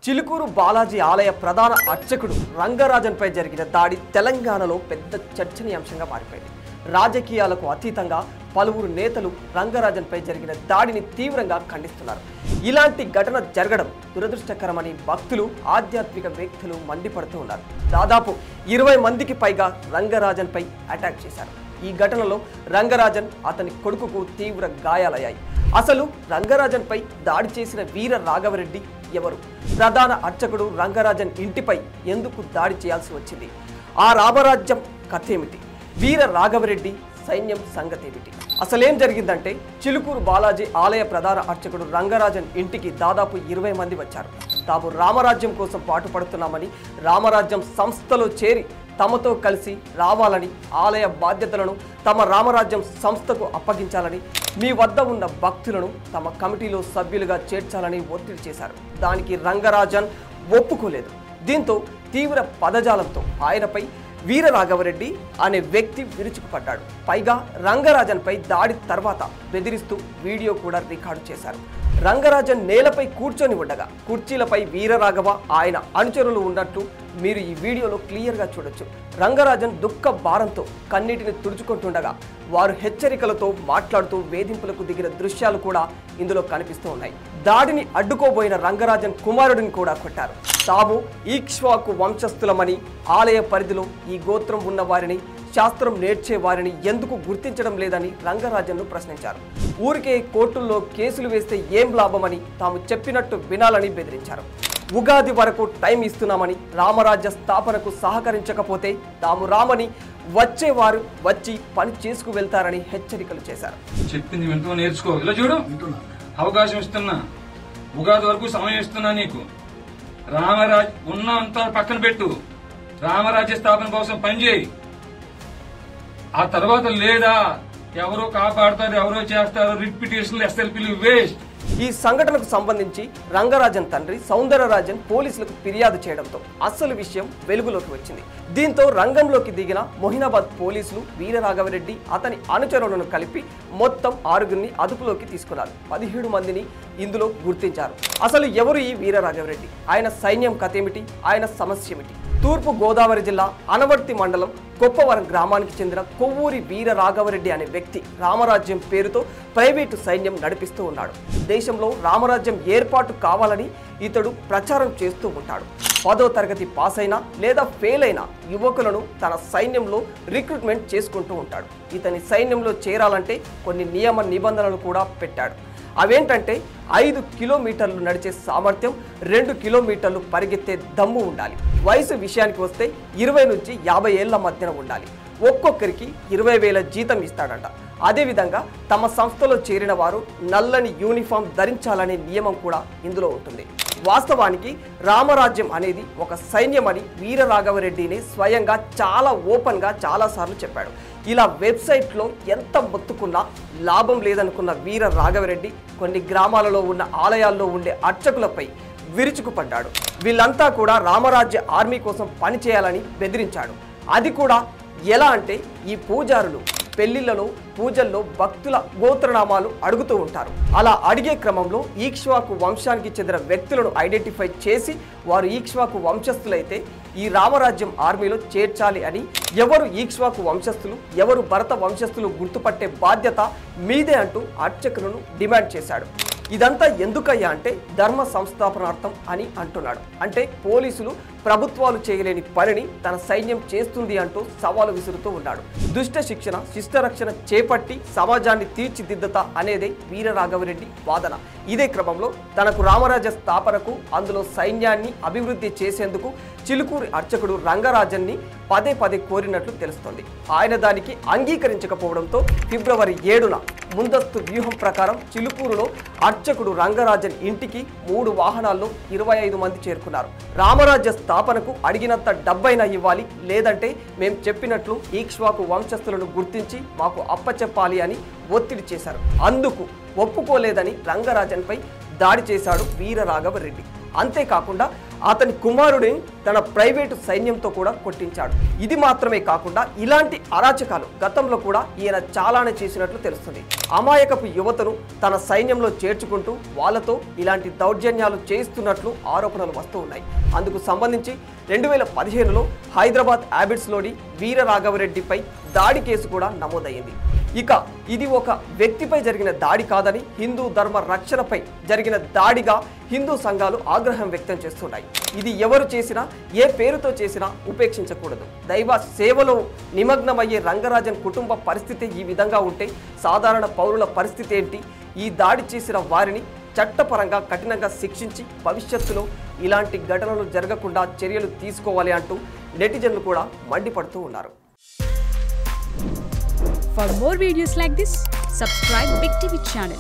చిలుకూరు బాలాజీ ఆలయ ప్రధాన అర్చకుడు రంగరాజన్పై జరిగిన దాడి తెలంగాణలో పెద్ద చర్చనీయాంశంగా మారిపోయింది. రాజకీయాలకు అతీతంగా పలువురు నేతలు రంగరాజన్పై జరిగిన దాడిని తీవ్రంగా ఖండిస్తున్నారు. ఇలాంటి ఘటన జరగడం దురదృష్టకరమని భక్తులు, ఆధ్యాత్మిక వ్యక్తులు మండిపడుతూ ఉన్నారు. దాదాపు 20 మందికి పైగా రంగరాజన్పై అటాక్ చేశారు. ఈ ఘటనలో రంగరాజన్, అతని కొడుకుకు తీవ్ర గాయాలయ్యాయి. అసలు రంగరాజన్పై దాడి చేసిన వీర రాఘవరెడ్డి ఎవరు? ప్రధాన అర్చకుడు రంగరాజన్ ఇంటిపై ఎందుకు దాడి చేయాల్సి వచ్చింది? ఆ రామరాజ్యం కథేమిటి? వీర రాఘవరెడ్డి సైన్యం సంగతేమిటి? అసలేం జరిగిందంటే, చిలుకూరు బాలాజీ ఆలయ ప్రధాన అర్చకుడు రంగరాజన్ ఇంటికి దాదాపు 20 మంది వచ్చారు. తాము రామరాజ్యం కోసం పాటుపడుతున్నామని, రామరాజ్యం సంస్థలో చేరి తమతో కలిసి రావాలని, ఆలయ బాధ్యతలను తమ రామరాజ్యం సంస్థకు అప్పగించాలని, మీ వద్ద ఉన్న భక్తులను తమ కమిటీలో సభ్యులుగా చేర్చాలని ఒత్తిడి చేశారు. దానికి రంగరాజన్ ఒప్పుకోలేదు. దీంతో తీవ్ర పదజాలంతో ఆయనపై వీర రాఘవరెడ్డి అనే వ్యక్తి విరుచుకుపడ్డాడు. పైగా రంగరాజన్పై దాడి తర్వాత బెదిరిస్తూ వీడియో కూడా రికార్డు చేశారు. రంగరాజన్ నేలపై కూర్చొని ఉండగా కుర్చీలపై వీరరాఘవ, ఆయన అనుచరులు ఉన్నట్లు మీరు ఈ వీడియోలో క్లియర్గా చూడొచ్చు. రంగరాజన్ దుఃఖ భారంతో కన్నీటిని తుడుచుకుంటుండగా వారు హెచ్చరికలతో మాట్లాడుతూ వేధింపులకు దిగిన దృశ్యాలు కూడా ఇందులో కనిపిస్తూ ఉన్నాయి. దాడిని అడ్డుకోబోయిన రంగరాజన్ కుమారుడిని కూడా కొట్టారు. తాము ఈక్ష్వాకు వంశస్థులమని, ఆలయ పరిధిలో ఈ గోత్రం ఉన్న వారిని, శాస్త్రం నేర్చే వారిని ఎందుకు గుర్తించడం లేదని రంగరాజన్ను ప్రశ్నించారు. ఊరికే కోర్టుల్లో కేసులు వేస్తే ఏం లాభమని, తాము చెప్పినట్టు వినాలని బెదిరించారు. ఉగాది వరకు టైం ఇస్తున్నామని, రామరాజ్య స్థాపనకు సహకరించకపోతే తాము రామని, వచ్చేవారు వచ్చి పని చేసుకు వెళ్తారని హెచ్చరికలు చేశారు. చెప్పింది వింటూ నేర్చుకో. ఇలా చూడు, అవకాశం ఇస్తున్నా, ఉగాది వరకు సమయం ఇస్తున్నా నీకు. రామరాజ్ ఉన్నంత పక్కన పెట్టు, రామరాజ్య స్థాపన కోసం పనిచేయి. ఆ తర్వాత లేదా ఎవరో కాపాడతారు, ఎవరో చేస్తారు, రిట్ పిటిషన్లు, ఎస్ఎల్పీలు వేస్ట్. ఈ సంఘటనకు సంబంధించి రంగరాజన్ తండ్రి సౌందరరాజన్ పోలీసులకు ఫిర్యాదు చేయడంతో అసలు విషయం వెలుగులోకి వచ్చింది. దీంతో రంగంలోకి దిగిన మొహినాబాద్ పోలీసులు వీరరాఘవరెడ్డి, అతని అనుచరులను కలిపి మొత్తం 6గురిని అదుపులోకి తీసుకున్నారు. 17 మందిని ఇందులో గుర్తించారు. అసలు ఎవరు ఈ వీరరాఘవరెడ్డి? ఆయన సైన్యం కథేమిటి? ఆయన సమస్య ఏమిటి? తూర్పు గోదావరి జిల్లా అనవర్తి మండలం కొప్పవరం గ్రామానికి చెందిన కొవ్వూరి వీర రాఘవరెడ్డి అనే వ్యక్తి రామరాజ్యం పేరుతో ప్రైవేటు సైన్యం నడిపిస్తూ ఉన్నాడు. దేశంలో రామరాజ్యం ఏర్పాటు కావాలని ఇతడు ప్రచారం చేస్తూ ఉంటాడు. 10వ తరగతి పాస్ అయినా లేదా ఫెయిల్ అయిన యువకులను తన సైన్యంలో రిక్రూట్మెంట్ చేసుకుంటూ ఉంటాడు. ఇతని సైన్యంలో చేరాలంటే కొన్ని నియమ నిబంధనలు కూడా పెట్టాడు. అవేంటంటే 5 కిలోమీటర్లు నడిచే సామర్థ్యం, 2 కిలోమీటర్లు పరిగెత్తే దమ్ము ఉండాలి. వయసు విషయానికి వస్తే 20 నుంచి 50 ఏళ్ల మధ్యన ఉండాలి. ఒక్కొక్కరికి 20,000 జీతం ఇస్తాడంట. అదేవిధంగా తమ సంస్థలో చేరిన వారు నల్లని యూనిఫామ్ ధరించాలనే నియమం కూడా ఇందులో ఉంటుంది. వాస్తవానికి రామరాజ్యం అనేది ఒక సైన్యం అని వీర రాఘవరెడ్డిని స్వయంగా చాలా ఓపెన్గా చాలాసార్లు చెప్పాడు. ఇలా వెబ్సైట్లో ఎంత మొత్తుకున్నా లాభం లేదనుకున్న వీర రాఘవరెడ్డి కొన్ని గ్రామాలలో ఉన్న ఆలయాల్లో ఉండే అర్చకులపై విరుచుకుపడ్డాడు. వీళ్ళంతా కూడా రామరాజ్య ఆర్మీ కోసం పనిచేయాలని బెదిరించాడు. అది కూడా ఎలా అంటే, ఈ పూజారులు పెళ్లిళ్లలో, పూజల్లో భక్తుల గోత్రనామాలు అడుగుతూ ఉంటారు. అలా అడిగే క్రమంలో ఈక్ష్వాకు వంశానికి చెందిన వ్యక్తులను ఐడెంటిఫై చేసి వారు ఈక్ష్వాకు వంశస్థులైతే ఈ రామరాజ్యం ఆర్మీలో చేర్చాలి అని, ఎవరు ఈక్ష్వాకు వంశస్థులు, ఎవరు భరత వంశస్థులు గుర్తుపట్టే బాధ్యత మీదే అంటూ అర్చకులను డిమాండ్ చేశాడు. ఇదంతా ఎందుకయ్యా అంటే, ధర్మ సంస్థాపనార్థం అని అంటున్నాడు. అంటే పోలీసులు ప్రభుత్వాలు చేయలేని పనిని తన సైన్యం చేస్తుంది అంటూ సవాలు విసురుతూ ఉన్నాడు. దుష్ట శిక్షణ, శిష్టరక్షణ చేపట్టి సమాజాన్ని తీర్చిదిద్దత అనేదే వీర రాఘవరెడ్డి వాదన. ఇదే క్రమంలో తనకు రామరాజ్య స్థాపనకు, అందులో సైన్యాన్ని అభివృద్ధి చేసేందుకు చిలుకూరి అర్చకుడు రంగరాజన్ని పదే కోరినట్లు తెలుస్తోంది. ఆయన దానికి అంగీకరించకపోవడంతో ఫిబ్రవరి 7న ముందస్తు వ్యూహం ప్రకారం చిలుకూరులో అర్చకుడు రంగరాజన్ ఇంటికి 3 వాహనాల్లో 25 మంది చేరుకున్నారు. రామరాజ్య స్థాపనకు అడిగినంత డబ్బైనా ఇవ్వాలి, లేదంటే మేం చెప్పినట్లు ఈక్ష్వాకు వంశస్థులను గుర్తించి మాకు అప్పచెప్పాలి అని ఒత్తిడి చేశారు. అందుకు ఒప్పుకోలేదని రంగరాజన్పై దాడి చేశాడు వీర రాఘవరెడ్డి. అంతేకాకుండా అతని కుమారుడిని తన ప్రైవేటు సైన్యంతో కూడా కొట్టించాడు. ఇది మాత్రమే కాకుండా ఇలాంటి అరాచకాలు గతంలో కూడా ఈయన చాలానే చేసినట్లు తెలుస్తుంది. అమాయకపు యువతను తన సైన్యంలో చేర్చుకుంటూ వాళ్ళతో ఇలాంటి దౌర్జన్యాలు చేస్తున్నట్లు ఆరోపణలు వస్తూ ఉన్నాయి. అందుకు సంబంధించి 2015లో హైదరాబాద్ హ్యాబిట్స్లోని వీర రాఘవరెడ్డిపై దాడి కేసు కూడా నమోదయ్యింది. ఇక ఇది ఒక వ్యక్తిపై జరిగిన దాడి కాదని హిందూ ధర్మ రక్షణపై జరిగిన దాడిగా హిందూ సంఘాలు ఆగ్రహం వ్యక్తం చేస్తున్నాయి. ఇది ఎవరు చేసినా ఏ పేరుతో చేసినా ఉపేక్షించకూడదు. దైవ సేవలో నిమగ్నమయ్యే రంగరాజన్ కుటుంబ పరిస్థితి ఈ విధంగా ఉంటే సాధారణ పౌరుల పరిస్థితి ఏంటి? ఈ దాడి చేసిన వారిని చట్టపరంగా కఠినంగా శిక్షించి భవిష్యత్తులో ఇలాంటి ఘటనలు జరగకుండా చర్యలు తీసుకోవాలి అంటూ నెటిజన్లు కూడా మండిపడుతూ ఉన్నారు. For more videos like this, subscribe Big TV channel.